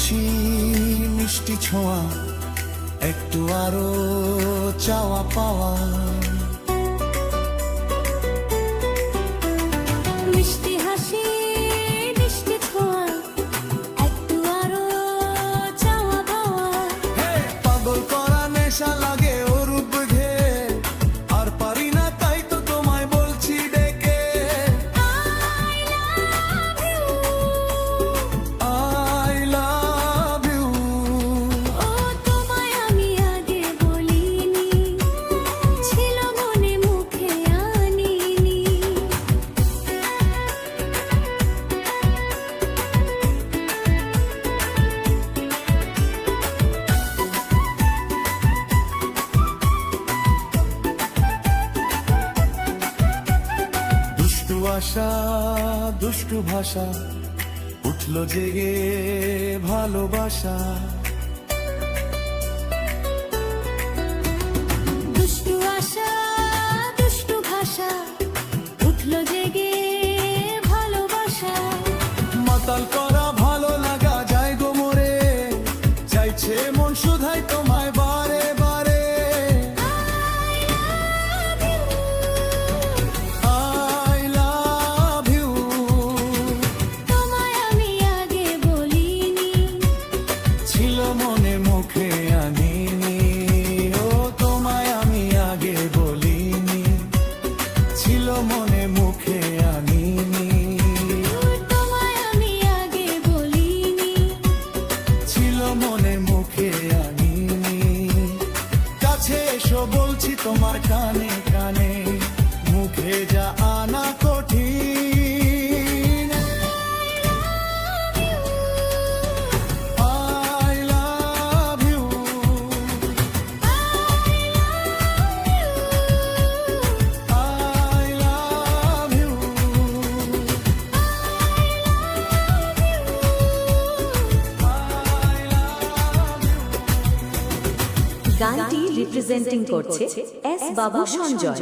হাসি মিষ্টি ছোঁয়া, একটু আরো চাওয়া পাওয়া। মিষ্টি হাসি মিষ্টি ছোঁয়া, একটু আরো চাওয়া পাওয়া। পাগল করা নেশা লাগে ও রূপ ঘে, আর পারি না তাই তো তোমায় বলছি ডেকে। I love you। ও তোমায় আমি আগে বলিনি, ছিল মনে মুখে আনিনি। দুষ্টু আশা দুষ্টু ভাষা, উঠলো জেগে ভালোবাসা। দুষ্টু আশা দুষ্টু ভাষা, উঠলো জেগে ভালোবাসা। মাতাল করা ভালো লাগা যায় গো মোরে, চাইছে মন শুধাই তোমায় বারে বারে। I love you। তোমায় আমি আগে বলিনি, ছিল মনে মুখে আনিনি। ও তোমায় আমি আগে বলিনি, ছিল মনে মুখে আনিনি। তোমায় আমি আগে বলিনি। ছিল মনে মুখে আনিনি। কাছে এসো বলছি তোমার কানে কানে, মুখে যা আনা কঠিন। I love you। I love you। I love you। গানটি রিপ্রেজেন্টিং করছে এস বাবু সঞ্জয়।